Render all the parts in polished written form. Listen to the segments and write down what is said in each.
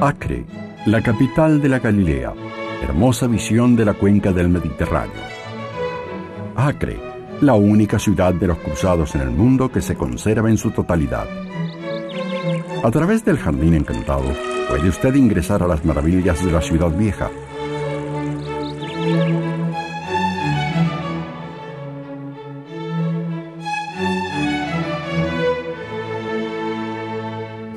Acre, la capital de la Galilea, hermosa visión de la cuenca del Mediterráneo. Acre, la única ciudad de los cruzados en el mundo que se conserva en su totalidad. A través del Jardín Encantado puede usted ingresar a las maravillas de la ciudad vieja.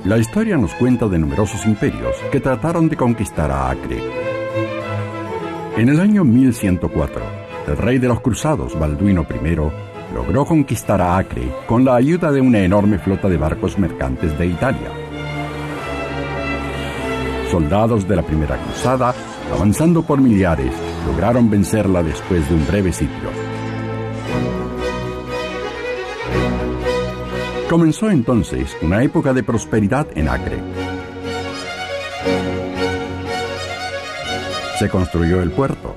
La historia nos cuenta de numerosos imperios que trataron de conquistar a Acre. En el año 1104, el rey de los cruzados, Balduino I, logró conquistar a Acre con la ayuda de una enorme flota de barcos mercantes de Italia. Soldados de la primera cruzada, avanzando por millares, lograron vencerla después de un breve sitio. Comenzó entonces una época de prosperidad en Acre. Se construyó el puerto.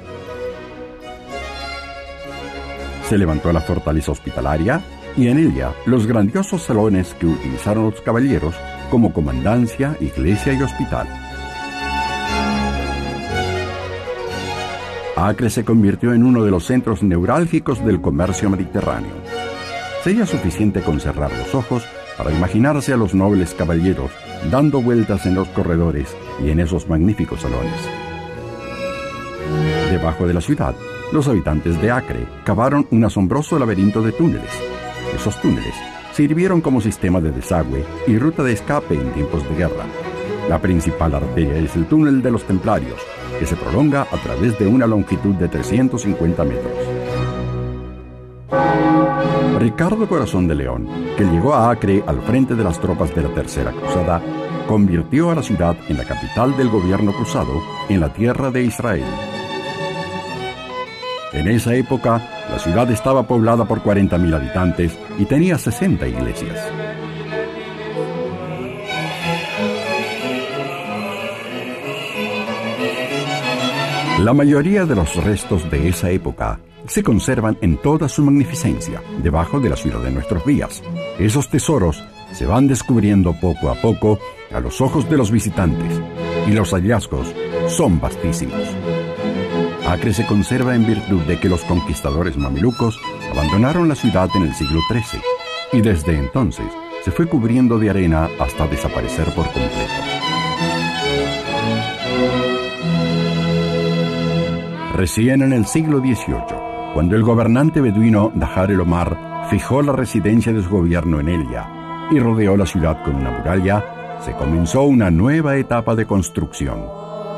Se levantó la fortaleza hospitalaria y en ella los grandiosos salones que utilizaron los caballeros como comandancia, iglesia y hospital. Acre se convirtió en uno de los centros neurálgicos del comercio mediterráneo. Sería suficiente con cerrar los ojos para imaginarse a los nobles caballeros dando vueltas en los corredores y en esos magníficos salones. Debajo de la ciudad, los habitantes de Acre cavaron un asombroso laberinto de túneles. Esos túneles sirvieron como sistema de desagüe y ruta de escape en tiempos de guerra. La principal arteria es el túnel de los Templarios, que se prolonga a través de una longitud de 350 metros. Ricardo Corazón de León, que llegó a Acre al frente de las tropas de la Tercera Cruzada, convirtió a la ciudad en la capital del gobierno cruzado en la tierra de Israel. En esa época, la ciudad estaba poblada por 40.000 habitantes y tenía 60 iglesias. La mayoría de los restos de esa época se conservan en toda su magnificencia, debajo de la ciudad de nuestros días. Esos tesoros se van descubriendo poco a poco a los ojos de los visitantes, y los hallazgos son vastísimos. Acre se conserva en virtud de que los conquistadores mamelucos abandonaron la ciudad en el siglo XIII, y desde entonces se fue cubriendo de arena hasta desaparecer por completo. Recién en el siglo XVIII, cuando el gobernante beduino Dahar el-Omar fijó la residencia de su gobierno en ella y rodeó la ciudad con una muralla, se comenzó una nueva etapa de construcción.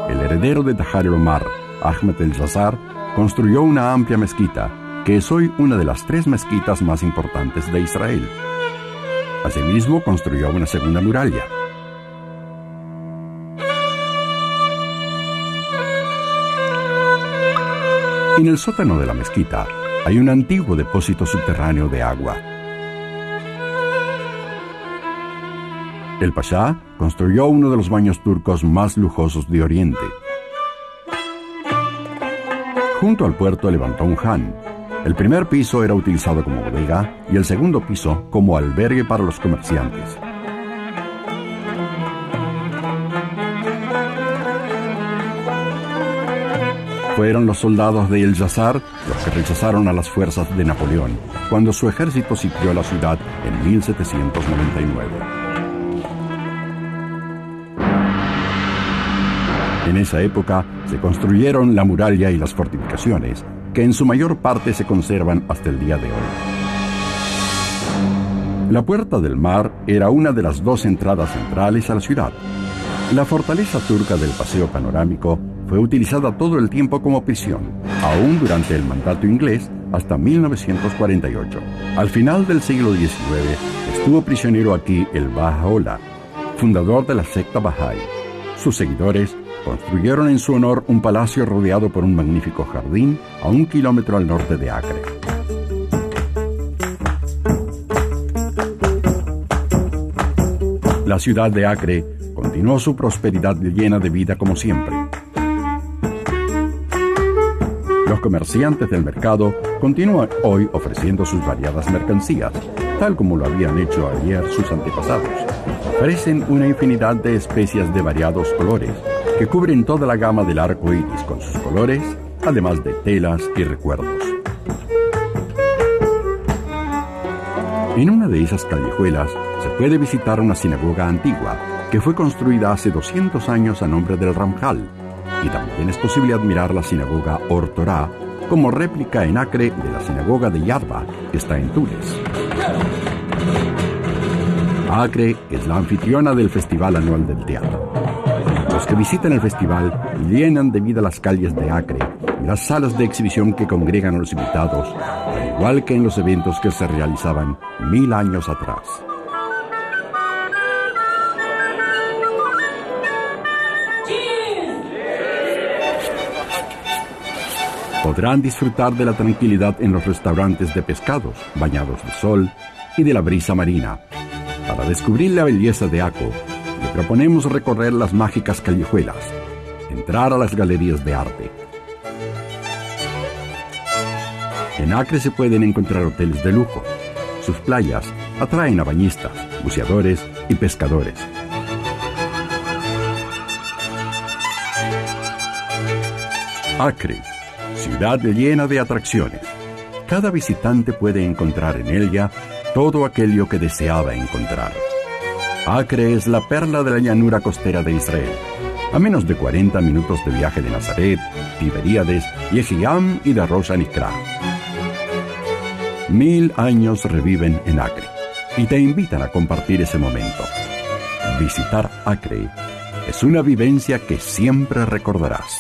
El heredero de Dahar el-Omar, Ahmed el-Yazar, construyó una amplia mezquita, que es hoy una de las 3 mezquitas más importantes de Israel. Asimismo, construyó una segunda muralla. En el sótano de la mezquita hay un antiguo depósito subterráneo de agua. El Pasha construyó uno de los baños turcos más lujosos de Oriente. Junto al puerto levantó un han. El primer piso era utilizado como bodega y el segundo piso como albergue para los comerciantes. Fueron los soldados de El-Yazar los que rechazaron a las fuerzas de Napoleón cuando su ejército sitió la ciudad en 1799. En esa época se construyeron la muralla y las fortificaciones, que en su mayor parte se conservan hasta el día de hoy. La Puerta del Mar era una de las 2 entradas centrales a la ciudad. La fortaleza turca del Paseo Panorámico fue utilizada todo el tiempo como prisión, aún durante el mandato inglés hasta 1948. Al final del siglo XIX estuvo prisionero aquí el Baha'u'lláh, fundador de la secta Bahá'í. Sus seguidores construyeron en su honor un palacio rodeado por un magnífico jardín a 1 kilómetro al norte de Acre. La ciudad de Acre continuó su prosperidad llena de vida como siempre. Los comerciantes del mercado continúan hoy ofreciendo sus variadas mercancías, tal como lo habían hecho ayer sus antepasados. Ofrecen una infinidad de especias de variados colores que cubren toda la gama del arco iris con sus colores, además de telas y recuerdos. En una de esas callejuelas se puede visitar una sinagoga antigua que fue construida hace 200 años a nombre del Ramjal, y también es posible admirar la sinagoga Or Torah como réplica en Acre de la sinagoga de Yarba, que está en Túnez. Acre es la anfitriona del festival anual del teatro. Los que visitan el festival llenan de vida las calles de Acre y las salas de exhibición que congregan a los invitados, al igual que en los eventos que se realizaban 1000 años atrás. Podrán disfrutar de la tranquilidad en los restaurantes de pescados, bañados de sol y de la brisa marina. Para descubrir la belleza de Aco, le proponemos recorrer las mágicas callejuelas, entrar a las galerías de arte. En Acre se pueden encontrar hoteles de lujo. Sus playas atraen a bañistas, buceadores y pescadores. Acre, ciudad llena de atracciones. Cada visitante puede encontrar en ella todo aquello que deseaba encontrar. Acre es la perla de la llanura costera de Israel, a menos de 40 minutos de viaje de Nazaret, Tiberíades, Yehiam y de Rosh Hanikra. 1000 años reviven en Acre y te invitan a compartir ese momento. Visitar Acre es una vivencia que siempre recordarás.